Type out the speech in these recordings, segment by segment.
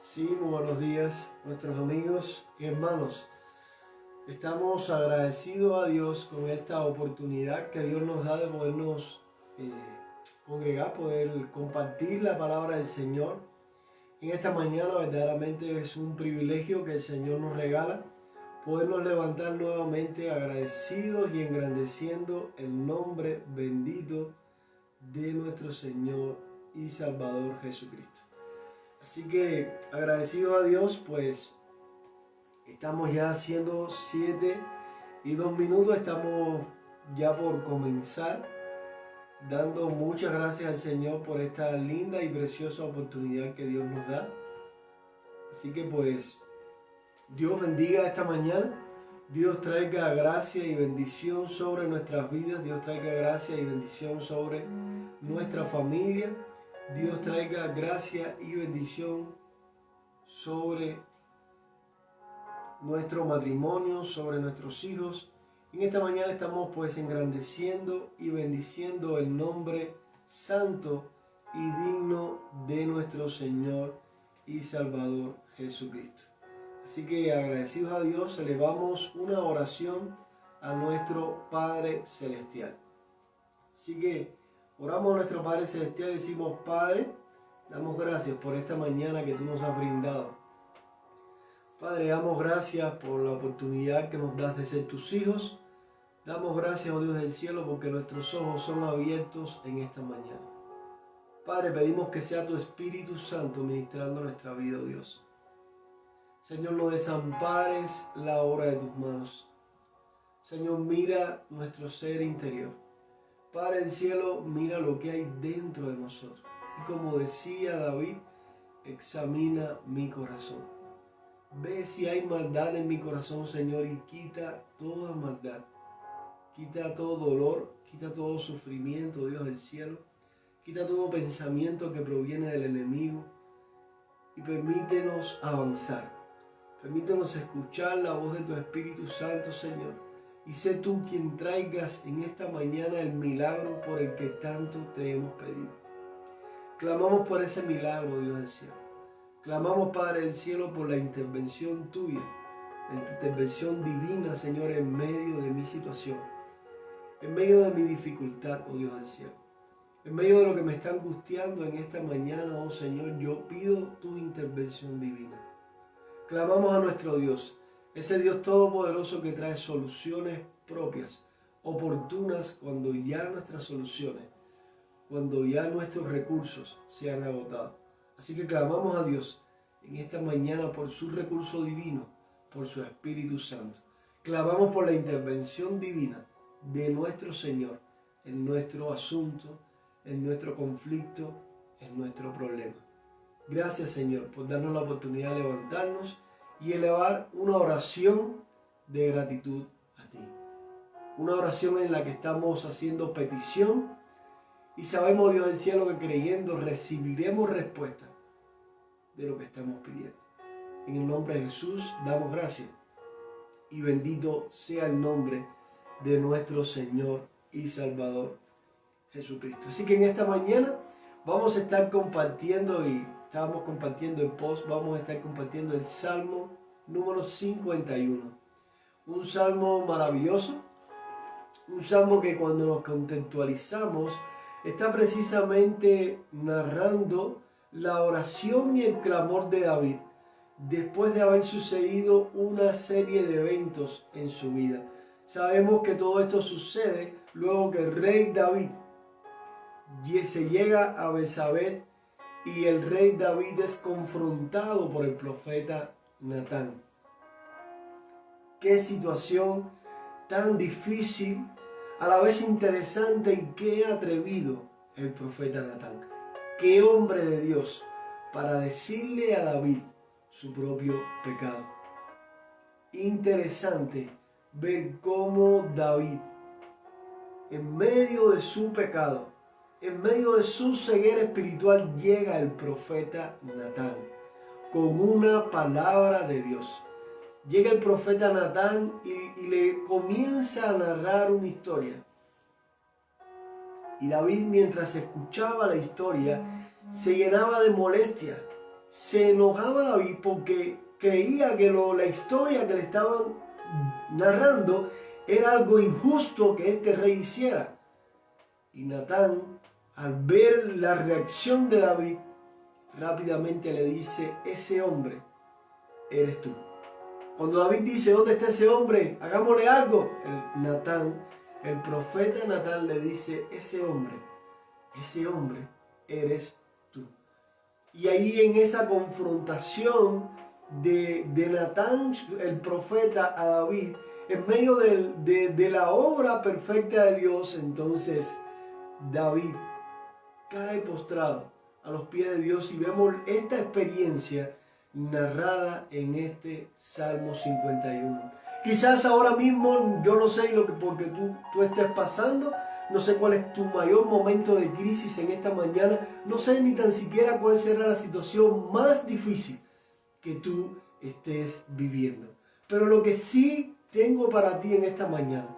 Sí, muy buenos días, nuestros amigos y hermanos. Estamos agradecidos a Dios con esta oportunidad que Dios nos da de podernos congregar, poder compartir la palabra del Señor. En esta mañana verdaderamente es un privilegio que el Señor nos regala, podernos levantar nuevamente agradecidos y engrandeciendo el nombre bendito de nuestro Señor y Salvador Jesucristo. Así que agradecidos a Dios, pues estamos ya haciendo 7:02, estamos ya por comenzar, dando muchas gracias al Señor por esta linda y preciosa oportunidad que Dios nos da. Así que pues Dios bendiga esta mañana, Dios traiga gracia y bendición sobre nuestras vidas, Dios traiga gracia y bendición sobre nuestra familia, Dios traiga gracia y bendición sobre nuestro matrimonio, sobre nuestros hijos. En esta mañana estamos pues engrandeciendo y bendiciendo el nombre santo y digno de nuestro Señor y Salvador Jesucristo. Así que agradecidos a Dios, elevamos una oración a nuestro Padre Celestial. Así que oramos a nuestro Padre Celestial y decimos: Padre, damos gracias por esta mañana que tú nos has brindado. Padre, damos gracias por la oportunidad que nos das de ser tus hijos. Damos gracias, oh Dios del cielo, porque nuestros ojos son abiertos en esta mañana. Padre, pedimos que sea tu Espíritu Santo ministrando nuestra vida, oh Dios. Señor, no desampares la obra de tus manos. Señor, mira nuestro ser interior. Padre del cielo, mira lo que hay dentro de nosotros. Y como decía David, examina mi corazón. Ve si hay maldad en mi corazón, Señor, y quita toda maldad. Quita todo dolor, quita todo sufrimiento, Dios del cielo. Quita todo pensamiento que proviene del enemigo. Y permítenos avanzar. Permítenos escuchar la voz de tu Espíritu Santo, Señor. Y sé tú quien traigas en esta mañana el milagro por el que tanto te hemos pedido. Clamamos por ese milagro, Dios del cielo. Clamamos, Padre del cielo, por la intervención tuya, la intervención divina, Señor, en medio de mi situación, en medio de mi dificultad, oh Dios del cielo. En medio de lo que me está angustiando en esta mañana, oh Señor, yo pido tu intervención divina. Clamamos a nuestro Dios, ese Dios todopoderoso que trae soluciones propias, oportunas cuando ya nuestras soluciones, cuando ya nuestros recursos se han agotado. Así que clamamos a Dios en esta mañana por su recurso divino, por su Espíritu Santo. Clamamos por la intervención divina de nuestro Señor en nuestro asunto, en nuestro conflicto, en nuestro problema. Gracias, Señor, por darnos la oportunidad de levantarnos y elevar una oración de gratitud a ti. Una oración en la que estamos haciendo petición y sabemos, Dios del cielo, que creyendo recibiremos respuesta de lo que estamos pidiendo. En el nombre de Jesús damos gracias y bendito sea el nombre de nuestro Señor y Salvador Jesucristo. Así que en esta mañana vamos a estar compartiendo, y estábamos compartiendo el post, vamos a estar compartiendo el Salmo número 51. Un salmo maravilloso, un salmo que cuando nos contextualizamos está precisamente narrando la oración y el clamor de David después de haber sucedido una serie de eventos en su vida. Sabemos que todo esto sucede luego que el rey David se llega a Betsabé y el rey David es confrontado por el profeta Natán. Qué situación tan difícil, a la vez interesante, y qué atrevido el profeta Natán. Qué hombre de Dios para decirle a David su propio pecado. Interesante ver cómo David, en medio de su pecado, en medio de su ceguera espiritual, llega el profeta Natán con una palabra de Dios. Llega el profeta Natán y le comienza a narrar una historia. Y David, mientras escuchaba la historia, se llenaba de molestia, se enojaba David porque creía que la historia que le estaban narrando era algo injusto que este rey hiciera. Y Natán, al ver la reacción de David, rápidamente le dice: ese hombre eres tú. Cuando David dice: ¿dónde está ese hombre? Hagámosle algo. El profeta Natán le dice: ese hombre eres tú. Y ahí, en esa confrontación de Natán, el profeta, a David, en medio de la obra perfecta de Dios, entonces David cae postrado a los pies de Dios, y vemos esta experiencia narrada en este Salmo 51. Quizás ahora mismo, yo no sé porque tú estés pasando, no sé cuál es tu mayor momento de crisis en esta mañana, no sé ni tan siquiera cuál será la situación más difícil que tú estés viviendo. Pero lo que sí tengo para ti en esta mañana,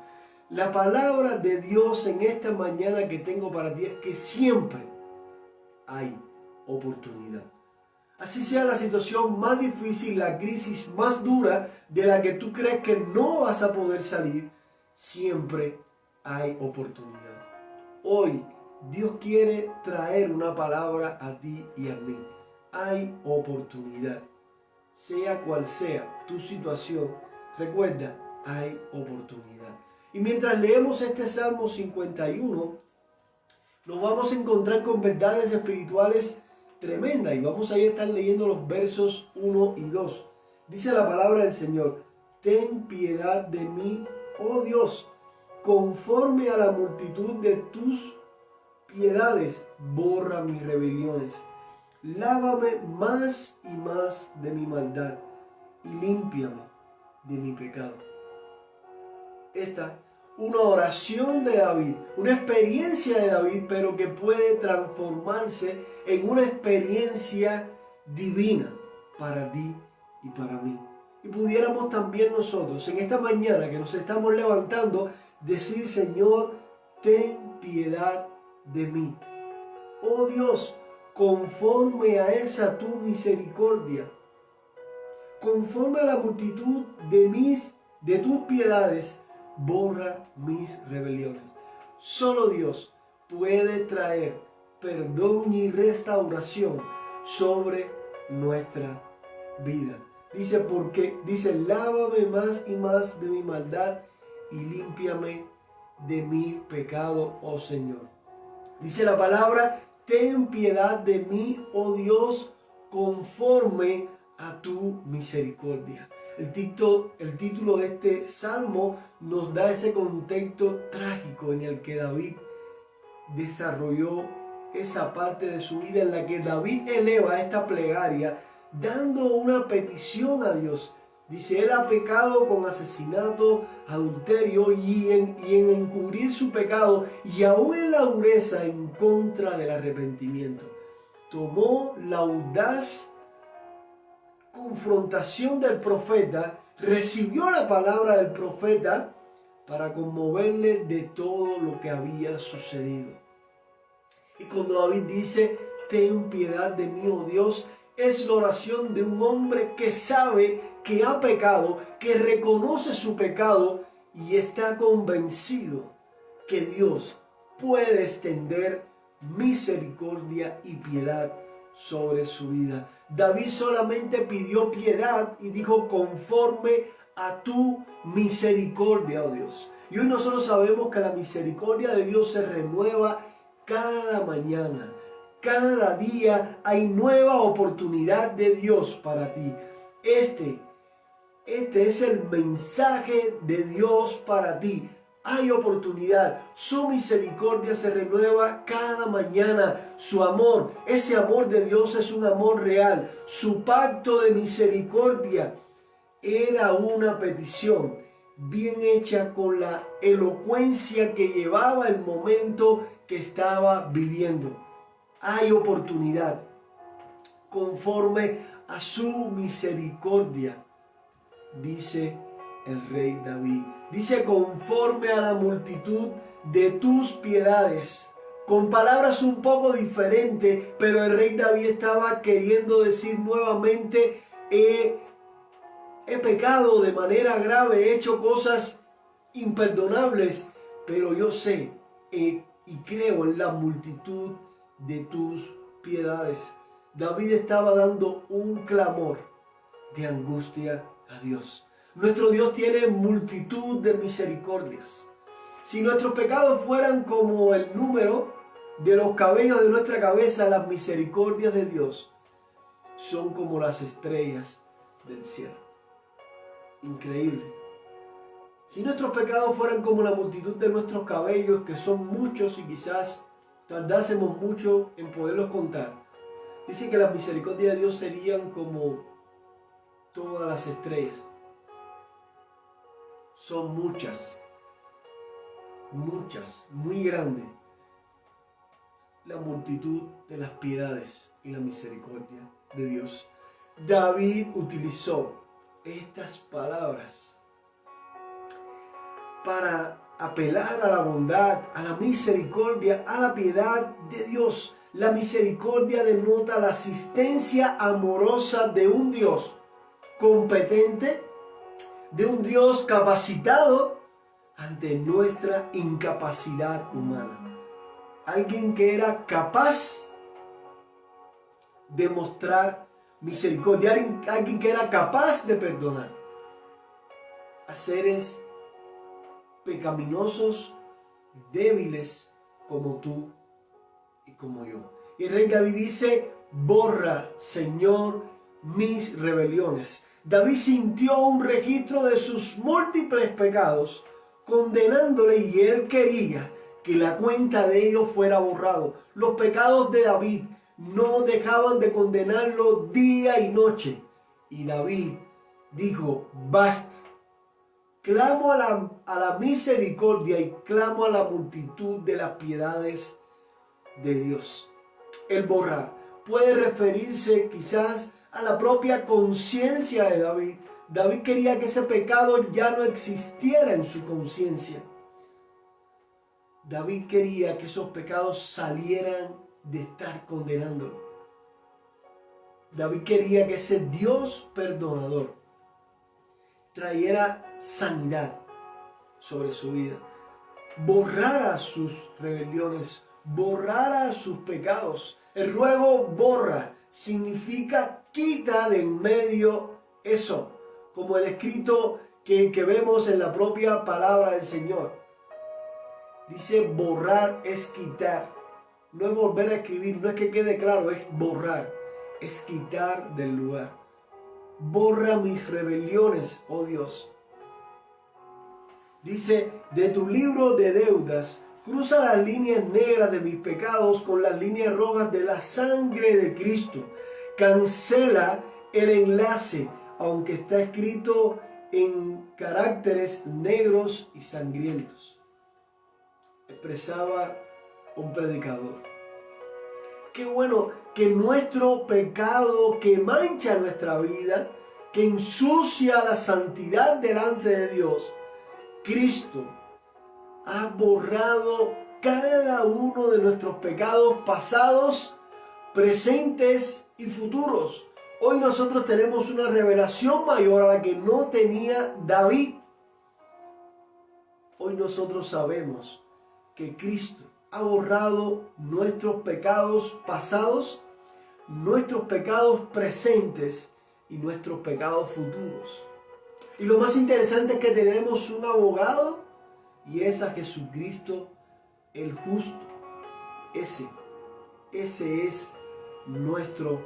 la palabra de Dios en esta mañana que tengo para ti, es que siempre hay oportunidad. Así sea la situación más difícil, la crisis más dura de la que tú crees que no vas a poder salir, siempre hay oportunidad. Hoy Dios quiere traer una palabra a ti y a mí. Hay oportunidad. Sea cual sea tu situación, recuerda, hay oportunidad. Y mientras leemos este Salmo 51, nos vamos a encontrar con verdades espirituales tremendas, y vamos a estar leyendo los versos 1 y 2. Dice la palabra del Señor: ten piedad de mí, oh Dios, conforme a la multitud de tus piedades, borra mis rebeliones. Lávame más y más de mi maldad y límpiame de mi pecado. Esta, una oración de David, una experiencia de David, pero que puede transformarse en una experiencia divina para ti y para mí. Y pudiéramos también nosotros, en esta mañana que nos estamos levantando, decir: Señor, ten piedad de mí. Oh Dios, conforme a esa tu misericordia, conforme a la multitud de tus piedades, borra mis rebeliones. Solo Dios puede traer perdón y restauración sobre nuestra vida. Dice: lávame más y más de mi maldad y límpiame de mi pecado, oh Señor. Dice la palabra: ten piedad de mí, oh Dios, conforme a tu misericordia. El título de este salmo nos da ese contexto trágico en el que David desarrolló esa parte de su vida, en la que David eleva esta plegaria dando una petición a Dios. Dice: él ha pecado con asesinato, adulterio y en encubrir su pecado, y aún en la dureza en contra del arrepentimiento. Tomó la audaz confrontación del profeta, recibió la palabra del profeta para conmoverle de todo lo que había sucedido. Y cuando David dice: ten piedad de mí, oh Dios, es la oración de un hombre que sabe que ha pecado, que reconoce su pecado y está convencido que Dios puede extender misericordia y piedad sobre su vida. David solamente pidió piedad y dijo: conforme a tu misericordia, oh Dios. Y hoy nosotros sabemos que la misericordia de Dios se renueva cada mañana. Cada día hay nueva oportunidad de Dios para ti. Este es el mensaje de Dios para ti. Hay oportunidad. Su misericordia se renueva cada mañana. Su amor, ese amor de Dios, es un amor real. Su pacto de misericordia era una petición bien hecha, con la elocuencia que llevaba el momento que estaba viviendo. Hay oportunidad conforme a su misericordia, dice el rey David. Dice: conforme a la multitud de tus piedades, con palabras un poco diferentes, pero el rey David estaba queriendo decir nuevamente, he pecado de manera grave, he hecho cosas imperdonables, pero yo sé y creo en la multitud de tus piedades. David estaba dando un clamor de angustia a Dios. Nuestro Dios tiene multitud de misericordias. Si nuestros pecados fueran como el número de los cabellos de nuestra cabeza, las misericordias de Dios son como las estrellas del cielo. Increíble. Si nuestros pecados fueran como la multitud de nuestros cabellos, que son muchos y quizás tardásemos mucho en poderlos contar, dice que las misericordias de Dios serían como todas las estrellas. Son muchas, muy grandes. La multitud de las piedades y la misericordia de Dios. David utilizó estas palabras para apelar a la bondad, a la misericordia, a la piedad de Dios. La misericordia denota la asistencia amorosa de un Dios competente, de un Dios capacitado ante nuestra incapacidad humana. Alguien que era capaz de mostrar misericordia, alguien que era capaz de perdonar a seres pecaminosos, débiles como tú y como yo. Y el rey David dice, borra, Señor, mis rebeliones. David sintió un registro de sus múltiples pecados, condenándole, y él quería que la cuenta de ellos fuera borrado. Los pecados de David no dejaban de condenarlo día y noche. Y David dijo, basta. Clamo a la misericordia y clamo a la multitud de las piedades de Dios. El borrar puede referirse quizás a la propia conciencia de David. David quería que ese pecado ya no existiera en su conciencia. David quería que esos pecados salieran de estar condenándolo. David quería que ese Dios perdonador trayera sanidad sobre su vida, borrara sus rebeliones, borrara sus pecados. El ruego borra significa quita de en medio eso, como el escrito que vemos en la propia palabra del Señor. Dice borrar es quitar, no es volver a escribir, no es que quede claro, es borrar, es quitar del lugar. Borra mis rebeliones, oh Dios. Dice, de tu libro de deudas, cruza las líneas negras de mis pecados con las líneas rojas de la sangre de Cristo. Cancela el enlace, aunque está escrito en caracteres negros y sangrientos. Expresaba un predicador. Qué bueno que nuestro pecado que mancha nuestra vida, que ensucia la santidad delante de Dios, Cristo ha borrado cada uno de nuestros pecados pasados, presentes y futuros. Hoy nosotros tenemos una revelación mayor a la que no tenía David. Hoy nosotros sabemos que Cristo ha borrado nuestros pecados pasados, nuestros pecados presentes y nuestros pecados futuros. Y lo más interesante es que tenemos un abogado y es a Jesucristo el justo. Ese es nuestro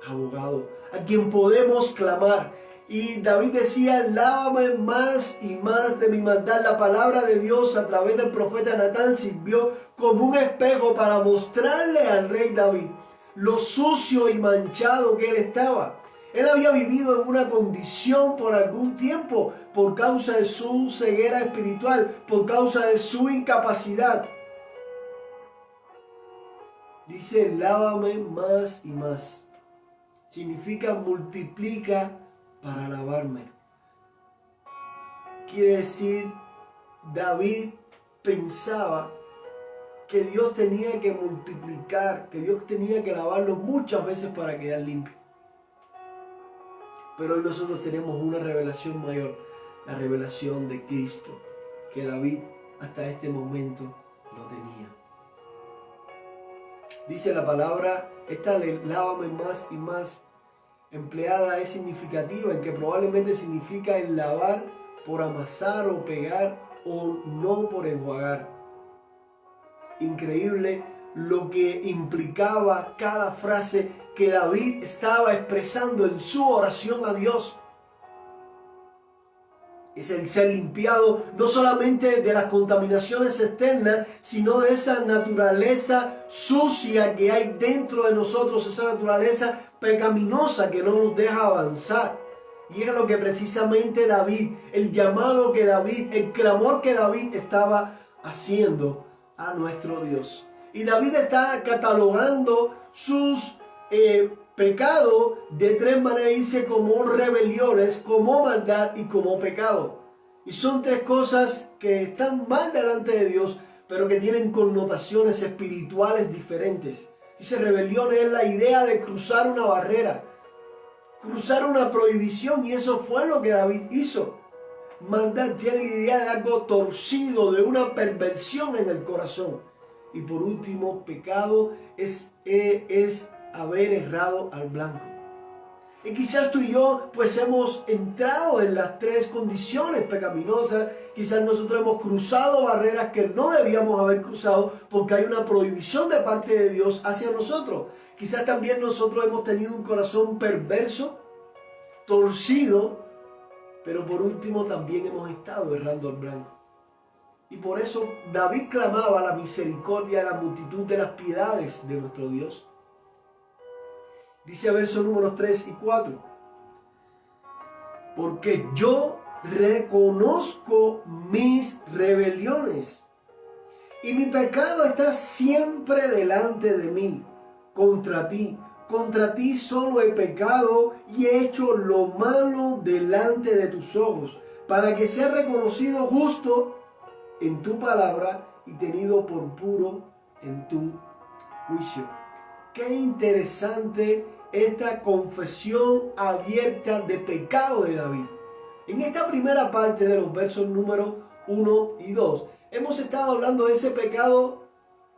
abogado, a quien podemos clamar. Y David decía, lávame más y más de mi maldad. La palabra de Dios a través del profeta Natán sirvió como un espejo para mostrarle al rey David lo sucio y manchado que él estaba. Él había vivido en una condición por algún tiempo por causa de su ceguera espiritual, por causa de su incapacidad. Dice, lávame más y más. Significa multiplica para lavarme. Quiere decir, David pensaba que Dios tenía que multiplicar, que Dios tenía que lavarlo muchas veces para quedar limpio. Pero hoy nosotros tenemos una revelación mayor, la revelación de Cristo, que David hasta este momento no tenía. Dice la palabra, esta lávame más y más empleada es significativa, en que probablemente significa el lavar por amasar o pegar o no por enjuagar. Increíble lo que implicaba cada frase que David estaba expresando en su oración a Dios. Es el ser limpiado no solamente de las contaminaciones externas, sino de esa naturaleza sucia que hay dentro de nosotros, esa naturaleza pecaminosa que no nos deja avanzar. Y es lo que precisamente David, el llamado que David, el clamor que David estaba haciendo a nuestro Dios. Y David está catalogando sus pecados de tres maneras, dice, como rebeliones, como maldad y como pecado. Y son tres cosas que están mal delante de Dios, pero que tienen connotaciones espirituales diferentes. Dice, rebelión es la idea de cruzar una barrera, cruzar una prohibición, y eso fue lo que David hizo. Maldad tiene la idea de algo torcido, de una perversión en el corazón. Y por último, pecado es haber errado al blanco. Y quizás tú y yo pues hemos entrado en las tres condiciones pecaminosas. Quizás nosotros hemos cruzado barreras que no debíamos haber cruzado porque hay una prohibición de parte de Dios hacia nosotros. Quizás también nosotros hemos tenido un corazón perverso, torcido, pero por último también hemos estado errando al blanco. Y por eso David clamaba la misericordia, la multitud de las piedades de nuestro Dios. Dice versos números 3 y 4. Porque yo reconozco mis rebeliones y mi pecado está siempre delante de mí. Contra ti solo he pecado y he hecho lo malo delante de tus ojos, para que sea reconocido justo en tu palabra y tenido por puro en tu juicio. Qué interesante esta confesión abierta de pecado de David. En esta primera parte de los versos números 1 y 2, hemos estado hablando de ese pecado,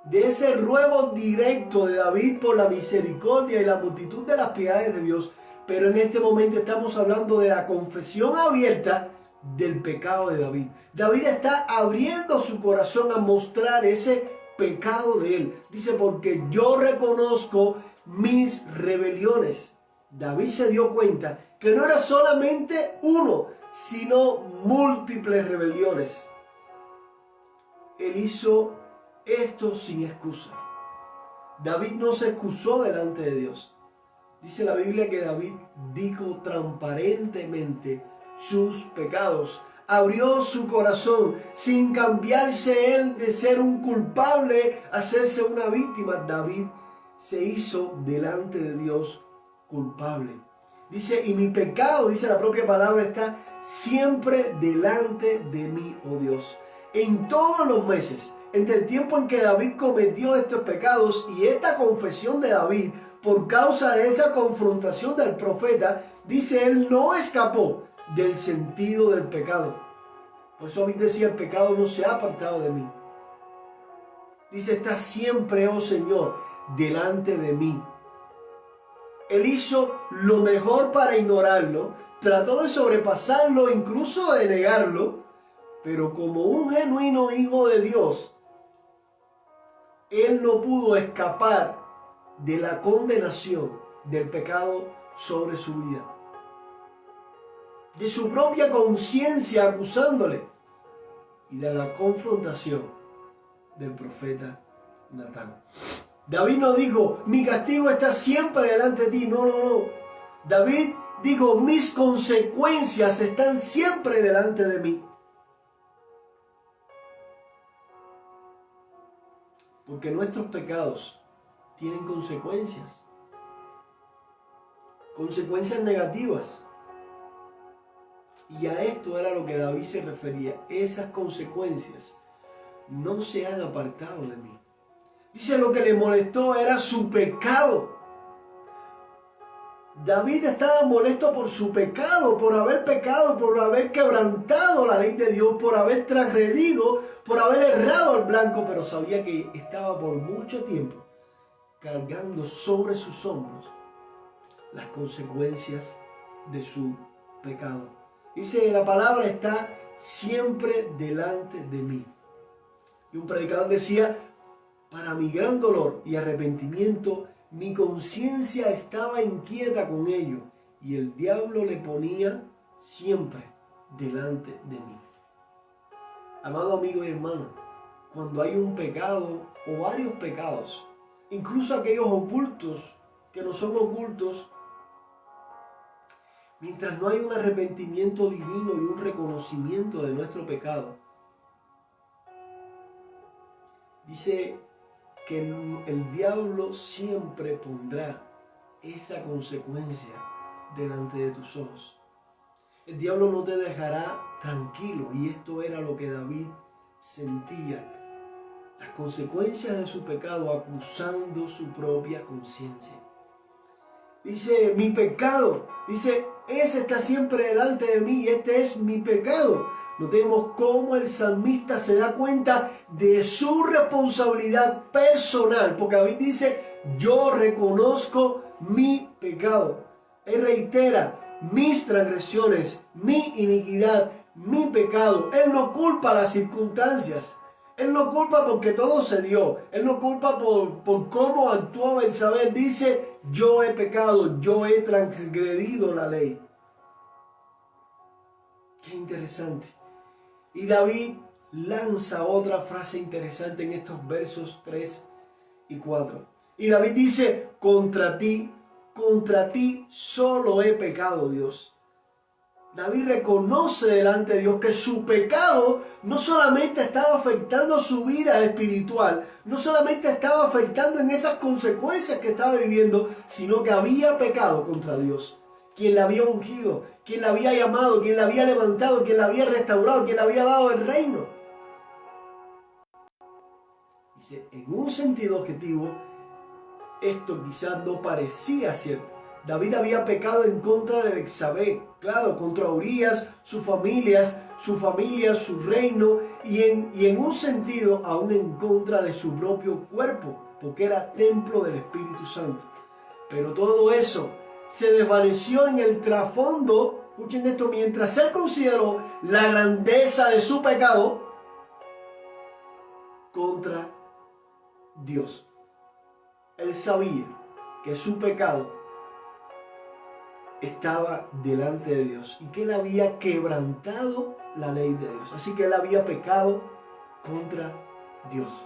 de ese ruego directo de David por la misericordia y la multitud de las piedades de Dios. Pero en este momento estamos hablando de la confesión abierta del pecado de David. David está abriendo su corazón a mostrar ese pecado de él. Dice, porque yo reconozco mis rebeliones. David se dio cuenta que no era solamente uno, sino múltiples rebeliones. Él hizo esto sin excusa. David no se excusó delante de Dios. Dice la Biblia que David dijo transparentemente sus pecados. Abrió su corazón sin cambiarse él de ser un culpable a hacerse una víctima. David se hizo delante de Dios culpable. Dice, y mi pecado, dice la propia palabra, está siempre delante de mí, oh Dios. En todos los meses, entre el tiempo en que David cometió estos pecados y esta confesión de David, por causa de esa confrontación del profeta, dice, él no escapó del sentido del pecado. Por eso David decía, el pecado no se ha apartado de mí. Dice, está siempre, oh Señor, delante de mí. Él hizo lo mejor para ignorarlo, trató de sobrepasarlo, incluso de negarlo, pero como un genuino hijo de Dios, él no pudo escapar de la condenación del pecado sobre su vida, de su propia conciencia acusándole y de la confrontación del profeta Natán. David no dijo, mi castigo está siempre delante de ti. No. David dijo, mis consecuencias están siempre delante de mí. Porque nuestros pecados tienen consecuencias. Consecuencias negativas. Y a esto era lo que David se refería. Esas consecuencias no se han apartado de mí. Dice, lo que le molestó era su pecado. David estaba molesto por su pecado, por haber pecado, por haber quebrantado la ley de Dios, por haber transgredido, por haber errado al blanco, pero sabía que estaba por mucho tiempo cargando sobre sus hombros las consecuencias de su pecado. Dice, la palabra está siempre delante de mí. Y un predicador decía, para mi gran dolor y arrepentimiento, mi conciencia estaba inquieta con ello, y el diablo le ponía siempre delante de mí. Amado amigo y hermano, cuando hay un pecado o varios pecados, incluso aquellos ocultos que no son ocultos, mientras no hay un arrepentimiento divino y un reconocimiento de nuestro pecado, dice que el diablo siempre pondrá esa consecuencia delante de tus ojos. El diablo no te dejará tranquilo, y esto era lo que David sentía. Las consecuencias de su pecado, acusando su propia conciencia. Dice, mi pecado, dice, ese está siempre delante de mí y este es mi pecado. Notemos cómo el salmista se da cuenta de su responsabilidad personal, porque David dice, yo reconozco mi pecado. Él reitera, mis transgresiones, mi iniquidad, mi pecado. Él no culpa las circunstancias. Él no culpa porque todo se dio. Él no culpa por cómo actuó Betsabé. Dice, yo he pecado, yo he transgredido la ley. Qué interesante. Y David lanza otra frase interesante en estos versos 3 y 4. Y David dice, contra ti solo he pecado, Dios. David reconoce delante de Dios que su pecado no solamente estaba afectando su vida espiritual, no solamente estaba afectando en esas consecuencias que estaba viviendo, sino que había pecado contra Dios, quien la había ungido, quien la había llamado, quien la había levantado, quien la había restaurado, quien le había dado el reino. Dice, en un sentido objetivo, esto quizás no parecía cierto. David había pecado en contra de Betsabé, claro, contra Urías, sus familias, su reino, y en un sentido aún en contra de su propio cuerpo, porque era templo del Espíritu Santo. Pero todo eso se desvaneció en el trasfondo, escuchen esto, mientras él consideró la grandeza de su pecado contra Dios. Él sabía que su pecado estaba delante de Dios y que él había quebrantado la ley de Dios. Así que él había pecado contra Dios.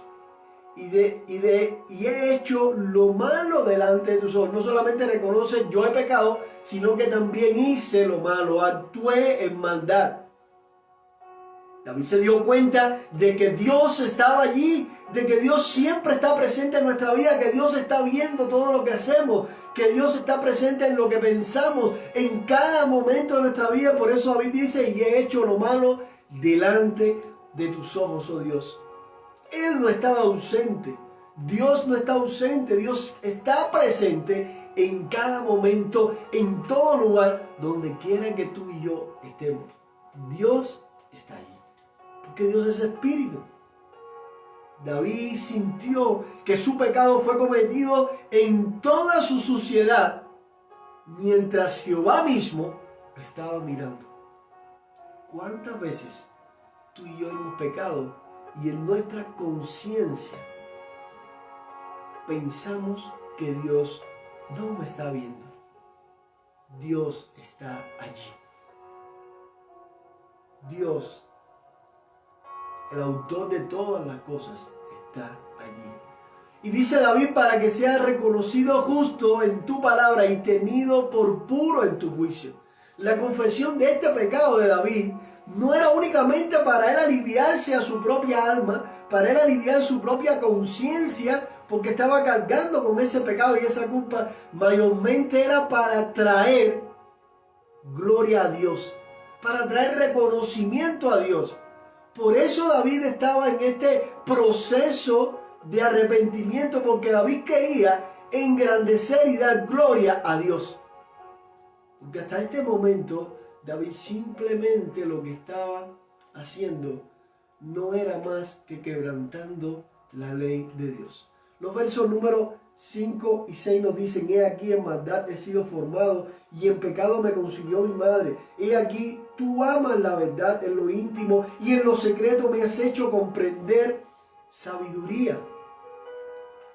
Y he hecho lo malo delante de tus ojos. No solamente reconoce yo he pecado, sino que también hice lo malo, actué en maldad. David se dio cuenta de que Dios estaba allí, de que Dios siempre está presente en nuestra vida, que Dios está viendo todo lo que hacemos, que Dios está presente en lo que pensamos, en cada momento de nuestra vida. Por eso David dice, y he hecho lo malo delante de tus ojos, oh Dios. Él no estaba ausente, Dios no está ausente, Dios está presente en cada momento, en todo lugar, donde quiera que tú y yo estemos. Dios está allí. Que Dios es espíritu. David sintió que su pecado fue cometido en toda su suciedad, mientras Jehová mismo estaba mirando. ¿Cuántas veces tú y yo hemos pecado y en nuestra conciencia pensamos que Dios no me está viendo? Dios está allí. Dios, el autor de todas las cosas, está allí. Y dice David, para que sea reconocido justo en tu palabra y tenido por puro en tu juicio. La confesión de este pecado de David no era únicamente para él aliviarse a su propia alma, para él aliviar su propia conciencia, porque estaba cargando con ese pecado y esa culpa. Mayormente era para traer gloria a Dios, para traer reconocimiento a Dios. Por eso David estaba en este proceso de arrepentimiento, porque David quería engrandecer y dar gloria a Dios. Porque hasta este momento David simplemente lo que estaba haciendo no era más que quebrantando la ley de Dios. Los versos números 5 y 6 nos dicen: he aquí en maldad he sido formado y en pecado me concibió mi madre. He aquí tú amas la verdad en lo íntimo y en lo secreto me has hecho comprender sabiduría.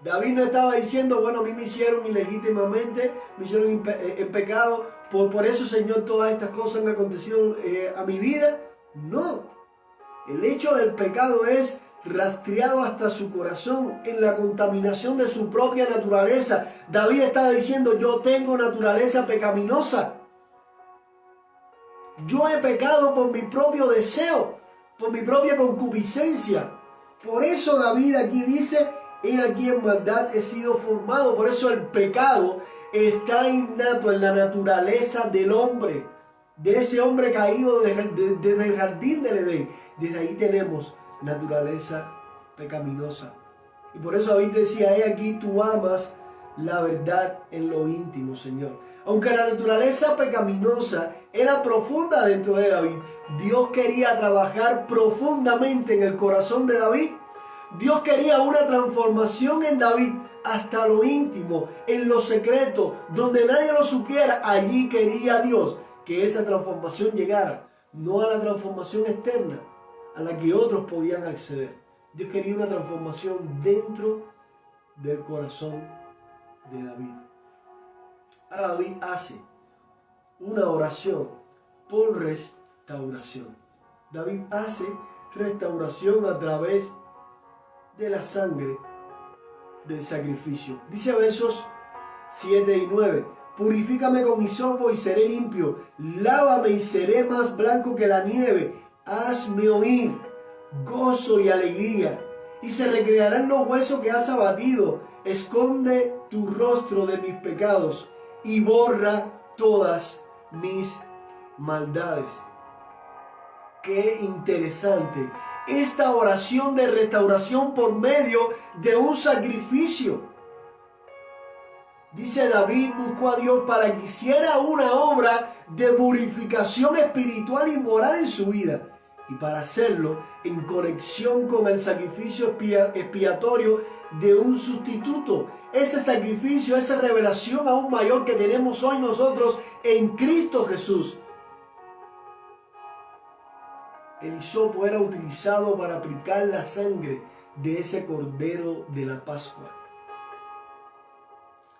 David no estaba diciendo: bueno, a mí me hicieron ilegítimamente, me hicieron en pecado, por eso, Señor, todas estas cosas han acontecido a mi vida. No, el hecho del pecado es rastreado hasta su corazón en la contaminación de su propia naturaleza. David estaba diciendo: yo tengo naturaleza pecaminosa. Yo he pecado por mi propio deseo, por mi propia concupiscencia. Por eso David aquí dice: he aquí en maldad he sido formado. Por eso el pecado está innato en la naturaleza del hombre, de ese hombre caído desde el jardín del Edén. Desde ahí tenemos naturaleza pecaminosa. Y por eso David decía: he aquí tú amas la verdad en lo íntimo, Señor. Aunque la naturaleza pecaminosa era profunda dentro de David, Dios quería trabajar profundamente en el corazón de David. Dios quería una transformación en David hasta lo íntimo, en lo secreto, donde nadie lo supiera. Allí quería Dios que esa transformación llegara, no a la transformación externa a la que otros podían acceder. Dios quería una transformación dentro del corazón de David. Ahora David hace una oración por restauración. David hace restauración a través de la sangre del sacrificio. Dice versos 7 y 9: purifícame con hisopo y seré limpio, lávame y seré más blanco que la nieve, hazme oír gozo y alegría, y se recrearán los huesos que has abatido. Esconde tu rostro de mis pecados y borra todas mis maldades. Qué interesante esta oración de restauración por medio de un sacrificio. Dice: David buscó a Dios para que hiciera una obra de purificación espiritual y moral en su vida, y para hacerlo en conexión con el sacrificio expiatorio de un sustituto. Ese sacrificio, esa revelación aún mayor que tenemos hoy nosotros en Cristo Jesús. El hisopo era utilizado para aplicar la sangre de ese cordero de la Pascua.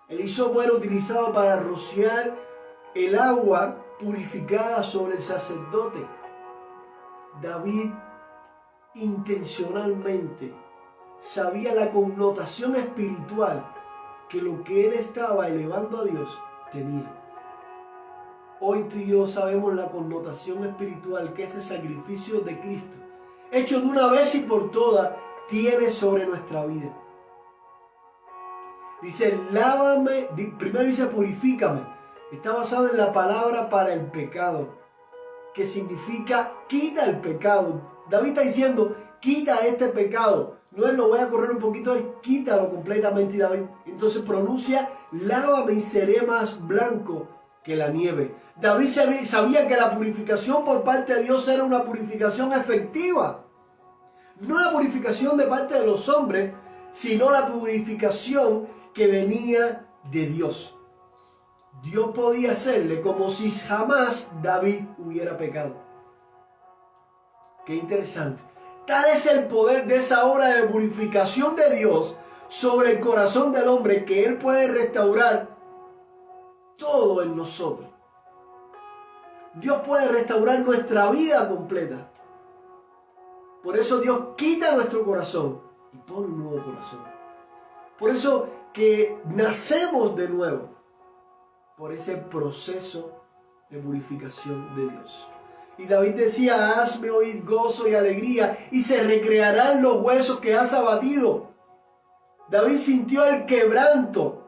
El hisopo era utilizado para rociar el agua purificada sobre el sacerdote. David intencionalmente sabía la connotación espiritual que lo que él estaba elevando a Dios tenía. Hoy tú y yo sabemos la connotación espiritual que ese sacrificio de Cristo, hecho de una vez y por todas, tiene sobre nuestra vida. Dice: lávame, primero dice purifícame. Está basado en la palabra para el pecado, que significa quita el pecado. David está diciendo: quita este pecado. No es lo voy a correr un poquito, es quítalo completamente. Y David entonces pronuncia: lávame y seré más blanco que la nieve. David sabía que la purificación por parte de Dios era una purificación efectiva. No la purificación de parte de los hombres, sino la purificación que venía de Dios. Dios podía hacerle como si jamás David hubiera pecado. Qué interesante. Tal es el poder de esa obra de purificación de Dios sobre el corazón del hombre, que Él puede restaurar todo en nosotros. Dios puede restaurar nuestra vida completa. Por eso Dios quita nuestro corazón y pone un nuevo corazón. Por eso que nacemos de nuevo, por ese proceso de purificación de Dios. Y David decía: hazme oír gozo y alegría, y se recrearán los huesos que has abatido. David sintió el quebranto.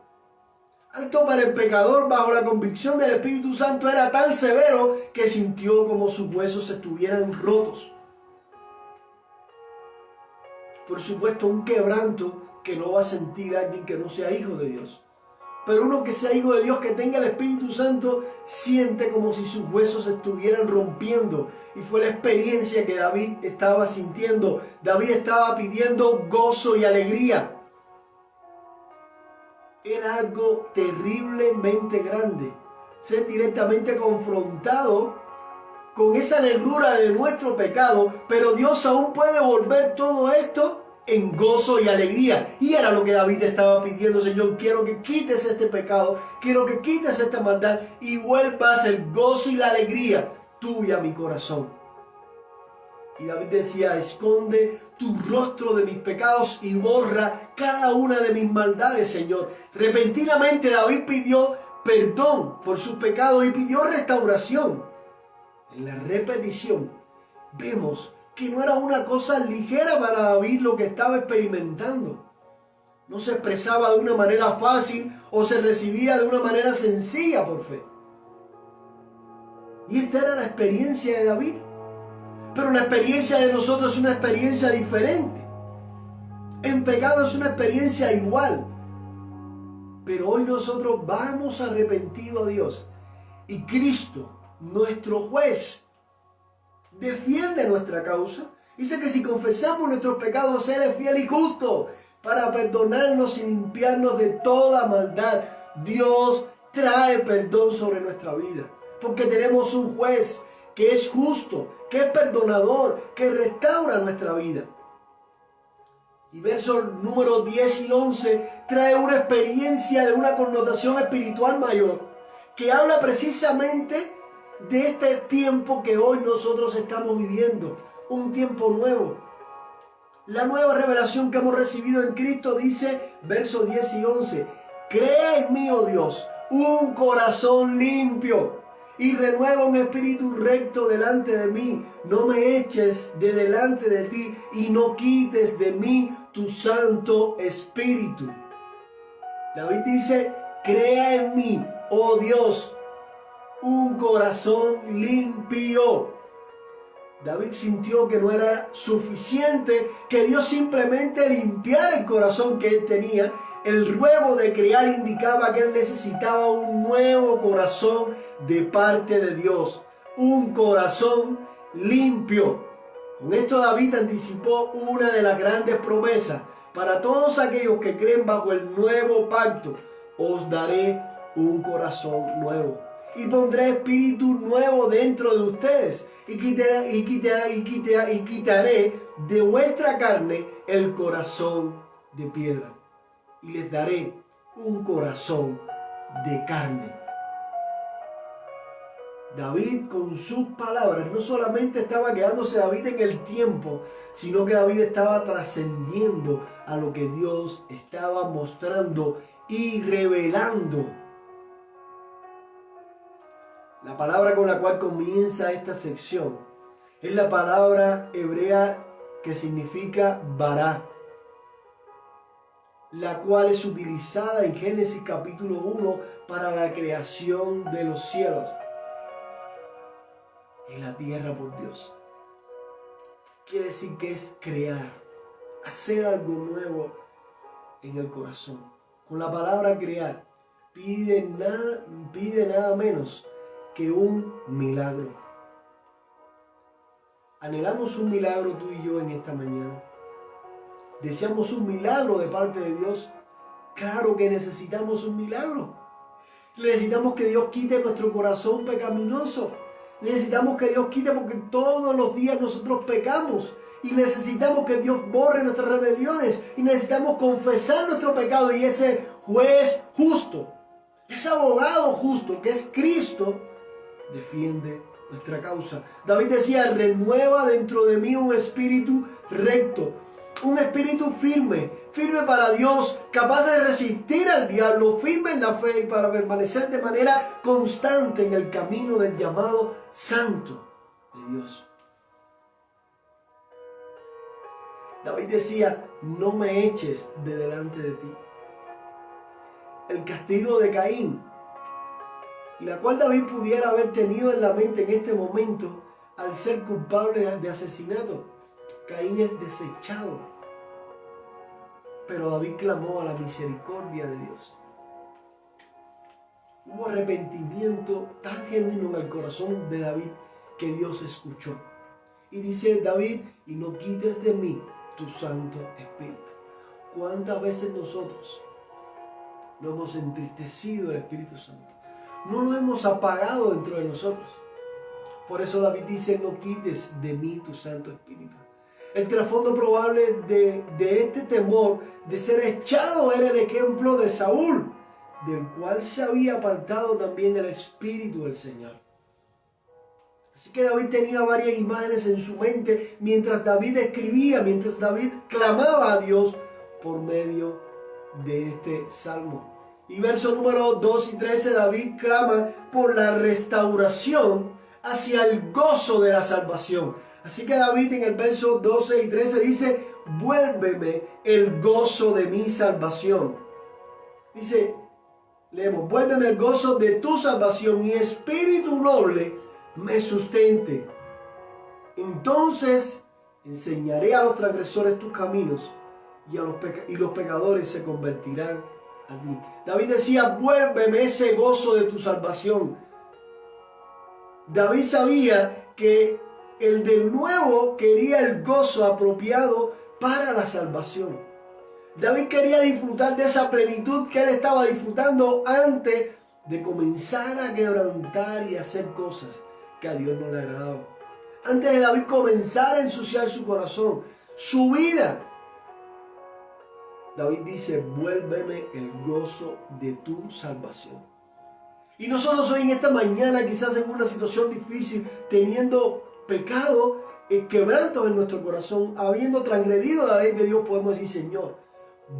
Alto para el pecador, bajo la convicción del Espíritu Santo, era tan severo que sintió como sus huesos estuvieran rotos. Por supuesto, un quebranto que no va a sentir alguien que no sea hijo de Dios. Pero uno que sea hijo de Dios, que tenga el Espíritu Santo, siente como si sus huesos se estuvieran rompiendo. Y fue la experiencia que David estaba sintiendo. David estaba pidiendo gozo y alegría. Era algo terriblemente grande. Ser directamente confrontado con esa negrura de nuestro pecado, pero Dios aún puede volver todo esto en gozo y alegría. Y era lo que David estaba pidiendo: Señor, quiero que quites este pecado, quiero que quites esta maldad y vuelvas el gozo y la alegría tuya a mi corazón. Y David decía: esconde tu rostro de mis pecados y borra cada una de mis maldades, Señor. Repentinamente David pidió perdón por sus pecados y pidió restauración. En la repetición vemos que no era una cosa ligera para David lo que estaba experimentando. No se expresaba de una manera fácil o se recibía de una manera sencilla por fe. Y esta era la experiencia de David. Pero la experiencia de nosotros es una experiencia diferente. En pecado es una experiencia igual. Pero hoy nosotros vamos arrepentidos a Dios. Y Cristo, nuestro juez, defiende nuestra causa. Dice que si confesamos nuestros pecados, Él es fiel y justo para perdonarnos y limpiarnos de toda maldad. Dios trae perdón sobre nuestra vida, porque tenemos un juez que es justo, que es perdonador, que restaura nuestra vida. Y versos números 10 y 11 trae una experiencia de una connotación espiritual mayor, que habla precisamente de este tiempo que hoy nosotros estamos viviendo, un tiempo nuevo. La nueva revelación que hemos recibido en Cristo dice, versos 10 y 11, crea en mí, oh Dios, un corazón limpio y renueva un espíritu recto delante de mí. No me eches de delante de ti y no quites de mí tu Santo Espíritu. David dice, crea en mí, oh Dios, un corazón limpio. David sintió que no era suficiente que Dios simplemente limpiara el corazón que él tenía. El verbo de crear indicaba que él necesitaba un nuevo corazón de parte de Dios. Un corazón limpio. Con esto David anticipó una de las grandes promesas para todos aquellos que creen bajo el nuevo pacto. Os daré un corazón nuevo y pondré espíritu nuevo dentro de ustedes y quitaré de vuestra carne el corazón de piedra y les daré un corazón de carne. David, con sus palabras, no solamente estaba quedándose David en el tiempo, sino que David estaba trascendiendo a lo que Dios estaba mostrando y revelando. La palabra con la cual comienza esta sección es la palabra hebrea que significa bará, la cual es utilizada en Génesis capítulo 1 para la creación de los cielos y la tierra por Dios. Quiere decir que es crear, hacer algo nuevo en el corazón. Con la palabra crear pide nada menos que un milagro. Anhelamos un milagro tú y yo en esta mañana. Deseamos un milagro de parte de Dios. Claro que necesitamos un milagro. Necesitamos que Dios quite nuestro corazón pecaminoso. Necesitamos que Dios quite, porque todos los días nosotros pecamos. Y necesitamos que Dios borre nuestras rebeliones. Y necesitamos confesar nuestro pecado. Y ese juez justo, ese abogado justo que es Cristo, defiende nuestra causa. David decía, renueva dentro de mí un espíritu recto, un espíritu firme para Dios, capaz de resistir al diablo, firme en la fe y para permanecer de manera constante en el camino del llamado santo de Dios. David decía, no me eches de delante de ti. El castigo de Caín, la cual David pudiera haber tenido en la mente en este momento al ser culpable de asesinato. Caín es desechado. Pero David clamó a la misericordia de Dios. Hubo arrepentimiento tan genuino en el corazón de David que Dios escuchó. Y dice David, y no quites de mí tu Santo Espíritu. ¿Cuántas veces nosotros no hemos entristecido el Espíritu Santo? No lo hemos apagado dentro de nosotros. Por eso David dice, no quites de mí tu Santo Espíritu. El trasfondo probable de este temor de ser echado era el ejemplo de Saúl, del cual se había apartado también el Espíritu del Señor. Así que David tenía varias imágenes en su mente mientras David escribía, mientras David clamaba a Dios por medio de este salmo. Y verso número 2 y 13, David clama por la restauración hacia el gozo de la salvación. Así que David en el verso 12 y 13 dice, vuélveme el gozo de mi salvación. Dice, leemos, vuélveme el gozo de tu salvación y espíritu noble me sustente. Entonces enseñaré a los transgresores tus caminos y los pecadores se convertirán a ti. David decía, vuélveme ese gozo de tu salvación. David sabía que el de nuevo quería el gozo apropiado para la salvación. David quería disfrutar de esa plenitud que él estaba disfrutando antes de comenzar a quebrantar y hacer cosas que a Dios no le agradaban. Antes de David comenzar a ensuciar su corazón, su vida, David dice, vuélveme el gozo de tu salvación. Y nosotros hoy en esta mañana, quizás en una situación difícil, teniendo pecado, quebrantos en nuestro corazón, habiendo transgredido la ley de Dios, podemos decir, Señor,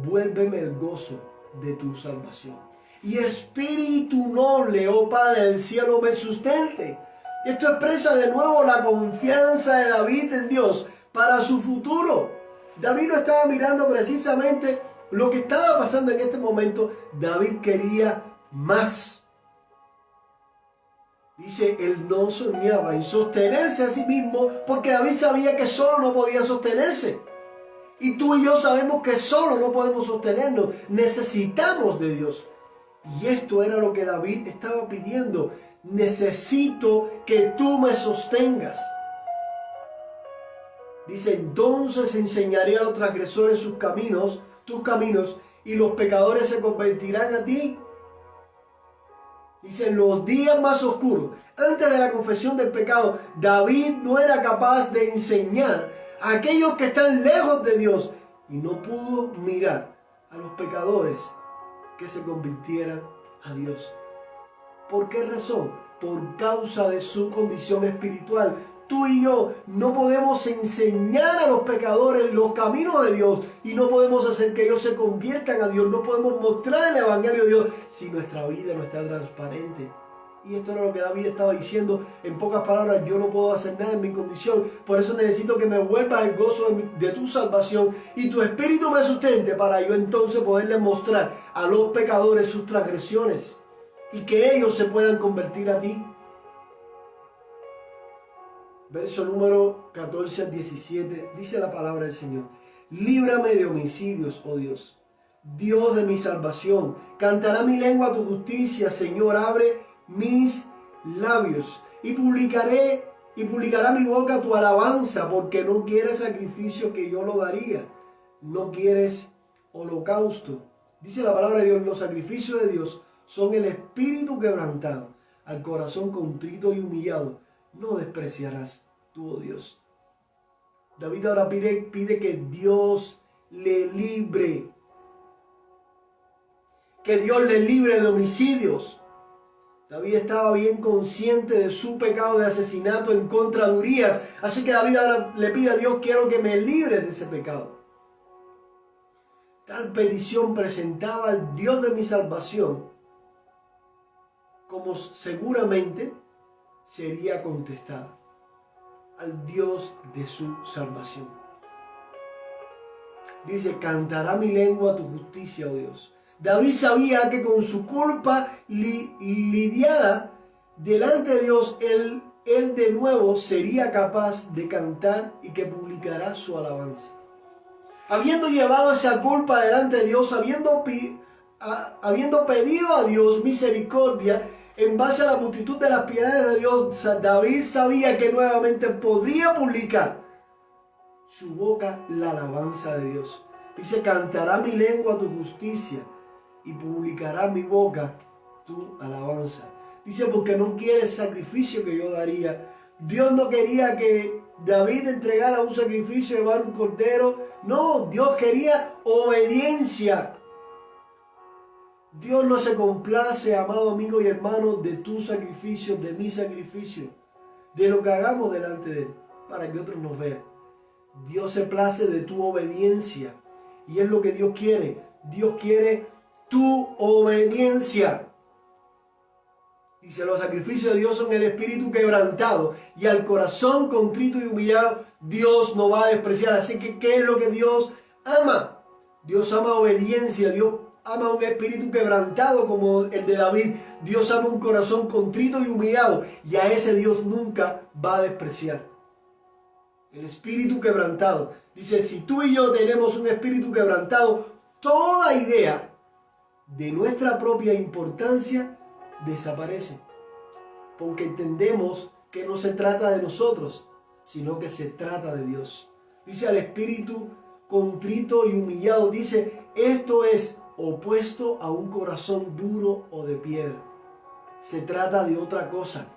vuélveme el gozo de tu salvación. Y espíritu noble, oh Padre del cielo, me sustente. Esto expresa de nuevo la confianza de David en Dios para su futuro. David no estaba mirando precisamente lo que estaba pasando en este momento. David quería más. Dice, él no soñaba en sostenerse a sí mismo porque David sabía que solo no podía sostenerse. Y tú y yo sabemos que solo no podemos sostenernos. Necesitamos de Dios. Y esto era lo que David estaba pidiendo. Necesito que tú me sostengas. Dice, entonces enseñaré a los transgresores sus caminos, tus caminos, y los pecadores se convertirán a ti. Dice, los días más oscuros, antes de la confesión del pecado, David no era capaz de enseñar a aquellos que están lejos de Dios y no pudo mirar a los pecadores que se convirtieran a Dios. ¿Por qué razón? Por causa de su condición espiritual. Tú y yo no podemos enseñar a los pecadores los caminos de Dios y no podemos hacer que ellos se conviertan a Dios. No podemos mostrar el evangelio de Dios si nuestra vida no está transparente. Y esto era lo que David estaba diciendo. En pocas palabras, yo no puedo hacer nada en mi condición. Por eso necesito que me vuelvas el gozo de tu salvación y tu espíritu me sustente para yo entonces poderle mostrar a los pecadores sus transgresiones y que ellos se puedan convertir a ti. Verso número 14 al 17, dice la palabra del Señor. Líbrame de homicidios, oh Dios, Dios de mi salvación. Cantará mi lengua tu justicia, Señor, abre mis labios. Y publicará mi boca tu alabanza, porque no quieres sacrificio que yo lo daría. No quieres holocausto. Dice la palabra de Dios, los sacrificios de Dios son el espíritu quebrantado, al corazón contrito y humillado no despreciarás tú, oh Dios. David ahora pide que Dios le libre. Que Dios le libre de homicidios. David estaba bien consciente de su pecado de asesinato en contra de Urías. Así que David ahora le pide a Dios, quiero que me libre de ese pecado. Tal petición presentaba al Dios de mi salvación como seguramente sería contestada al Dios de su salvación. Dice, cantará mi lengua tu justicia, oh Dios. David sabía que con su culpa lidiada delante de Dios, él de nuevo sería capaz de cantar y que publicará su alabanza. habiendo llevado esa culpa delante de Dios, habiendo pedido a Dios misericordia, en base a la multitud de las piedades de Dios, David sabía que nuevamente podría publicar su boca la alabanza de Dios. Dice, cantará mi lengua tu justicia y publicará mi boca tu alabanza. Dice, porque no quiere el sacrificio que yo daría. Dios no quería que David entregara un sacrificio, llevar un cordero. No, Dios quería obediencia. Dios no se complace, amado amigo y hermano, de tu sacrificio, de mi sacrificio, de lo que hagamos delante de Él, para que otros nos vean. Dios se place de tu obediencia. Y es lo que Dios quiere. Dios quiere tu obediencia. Dice, los sacrificios de Dios son el espíritu quebrantado y al corazón contrito y humillado Dios no va a despreciar. Así que, ¿qué es lo que Dios ama? Dios ama obediencia. Dios ama un espíritu quebrantado como el de David. Dios ama un corazón contrito y humillado. Y a ese Dios nunca va a despreciar. El espíritu quebrantado. Dice, si tú y yo tenemos un espíritu quebrantado, toda idea de nuestra propia importancia desaparece. Porque entendemos que no se trata de nosotros, sino que se trata de Dios. Dice, al espíritu contrito y humillado. Dice, esto es opuesto a un corazón duro o de piedra. Se trata de otra cosa.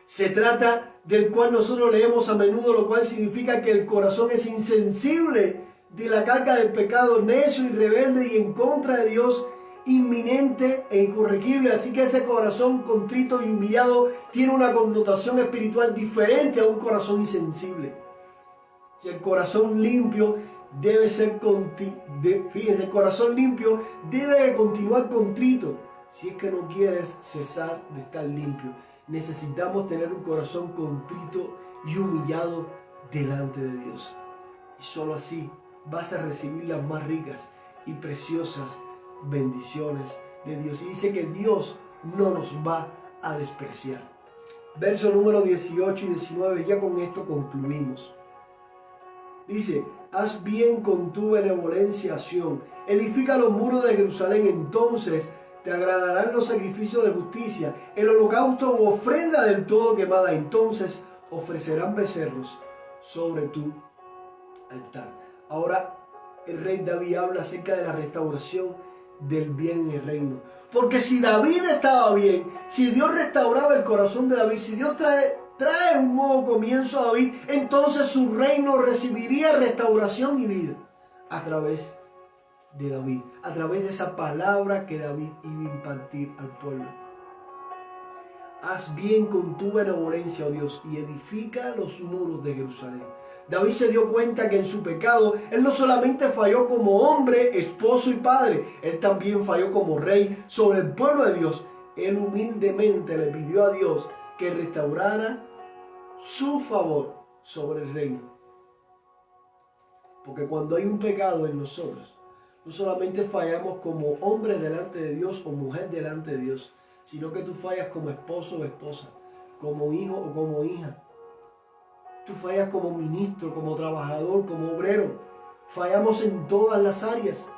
Se trata del cual nosotros leemos a menudo, lo cual significa que el corazón es insensible de la carga del pecado, necio y rebelde y en contra de Dios, inminente e incorregible. Así que ese corazón contrito y humillado tiene una connotación espiritual diferente a un corazón insensible. Si el corazón limpio debe ser fíjense, el corazón limpio debe continuar contrito. Si es que no quieres cesar de estar limpio, necesitamos tener un corazón contrito y humillado delante de Dios. Y solo así vas a recibir las más ricas y preciosas bendiciones de Dios. Y dice que Dios no nos va a despreciar. Verso número 18 y 19, ya con esto concluimos. Dice, haz bien con tu benevolencia, Sión, edifica los muros de Jerusalén, entonces te agradarán los sacrificios de justicia, el holocausto u ofrenda del todo quemada, entonces ofrecerán becerros sobre tu altar. Ahora el rey David habla acerca de la restauración del bien en el reino. Porque si David estaba bien, si Dios restauraba el corazón de David, si Dios trae un nuevo comienzo a David, entonces su reino recibiría restauración y vida a través de David, a través de esa palabra que David iba a impartir al pueblo. Haz bien con tu benevolencia, oh Dios, y edifica los muros de Jerusalén. David se dio cuenta que en su pecado, él no solamente falló como hombre, esposo y padre, él también falló como rey sobre el pueblo de Dios. Él humildemente le pidió a Dios que restaurara su favor sobre el reino. Porque cuando hay un pecado en nosotros, no solamente fallamos como hombre delante de Dios o mujer delante de Dios, sino que tú fallas como esposo o esposa, como hijo o como hija. Tú fallas como ministro, como trabajador, como obrero. Fallamos en todas las áreas.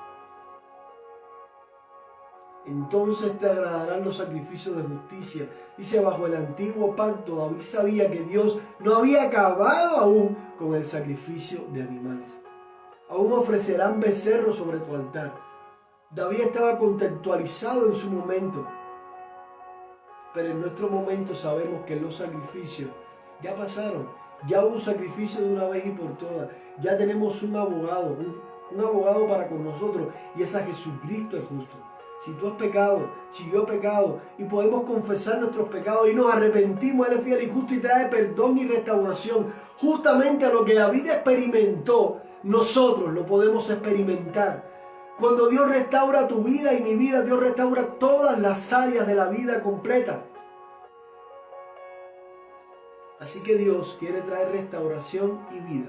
Entonces te agradarán los sacrificios de justicia. Dice, bajo el antiguo pacto, David sabía que Dios no había acabado aún con el sacrificio de animales. Aún ofrecerán becerros sobre tu altar. David estaba contextualizado en su momento. Pero en nuestro momento sabemos que los sacrificios ya pasaron. Ya hubo un sacrificio de una vez y por todas. Ya tenemos un abogado para con nosotros. Y es a Jesucristo el justo. Si tú has pecado, si yo he pecado, y podemos confesar nuestros pecados y nos arrepentimos, Él es fiel y justo y trae perdón y restauración. Justamente a lo que David experimentó, nosotros lo podemos experimentar. Cuando Dios restaura tu vida y mi vida, Dios restaura todas las áreas de la vida completa. Así que Dios quiere traer restauración y vida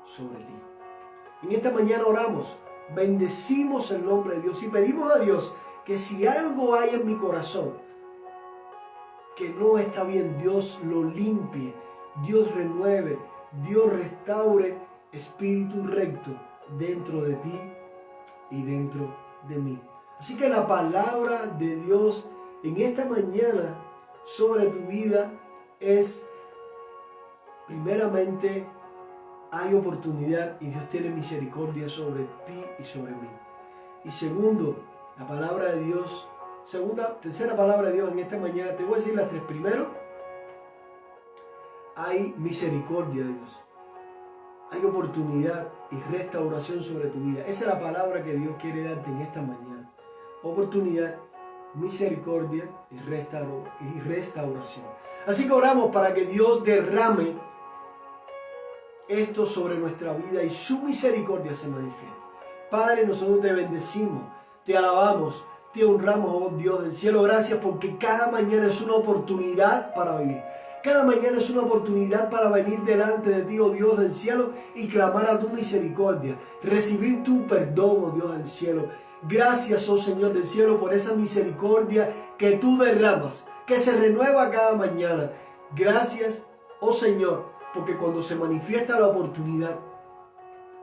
sobre ti. En esta mañana oramos, bendecimos el nombre de Dios y pedimos a Dios que si algo hay en mi corazón que no está bien, Dios lo limpie, Dios renueve, Dios restaure espíritu recto dentro de ti y dentro de mí. Así que la palabra de Dios en esta mañana sobre tu vida es, primeramente, hay oportunidad y Dios tiene misericordia sobre ti y sobre mí. Y segundo, la palabra de Dios, tercera palabra de Dios en esta mañana, te voy a decir las tres. Primero, hay misericordia de Dios. Hay oportunidad y restauración sobre tu vida. Esa es la palabra que Dios quiere darte en esta mañana. Oportunidad, misericordia y restauración. Así que oramos para que Dios derrame esto sobre nuestra vida y su misericordia se manifieste. Padre, nosotros te bendecimos, te alabamos, te honramos, oh Dios del cielo. Gracias porque cada mañana es una oportunidad para vivir. Cada mañana es una oportunidad para venir delante de ti, oh Dios del cielo, y clamar a tu misericordia, recibir tu perdón, oh Dios del cielo. Gracias, oh Señor del cielo, por esa misericordia que tú derramas, que se renueva cada mañana. Gracias, oh Señor, porque cuando se manifiesta la oportunidad,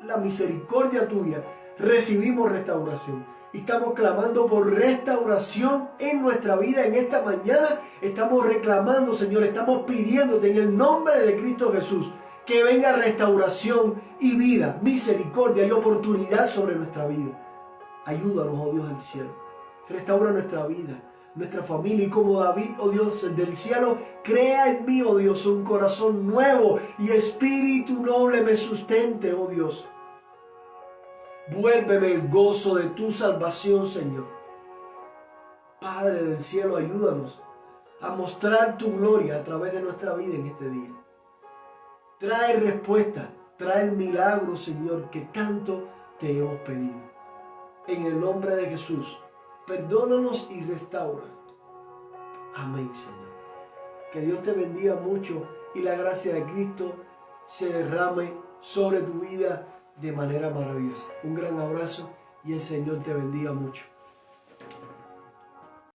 la misericordia tuya, recibimos restauración. Y estamos clamando por restauración en nuestra vida en esta mañana. Estamos reclamando, Señor, estamos pidiéndote en el nombre de Cristo Jesús que venga restauración y vida, misericordia y oportunidad sobre nuestra vida. Ayúdanos, oh Dios del cielo. Restaura nuestra vida, nuestra familia, y como David, oh Dios del cielo, crea en mí, oh Dios, un corazón nuevo y espíritu noble me sustente, oh Dios. Vuélveme el gozo de tu salvación, Señor. Padre del cielo, ayúdanos a mostrar tu gloria a través de nuestra vida en este día. Trae respuesta, trae milagro, Señor, que tanto te hemos pedido. En el nombre de Jesús, perdónanos y restaura. Amén, Señor. Que Dios te bendiga mucho y la gracia de Cristo se derrame sobre tu vida de manera maravillosa. Un gran abrazo y el Señor te bendiga mucho.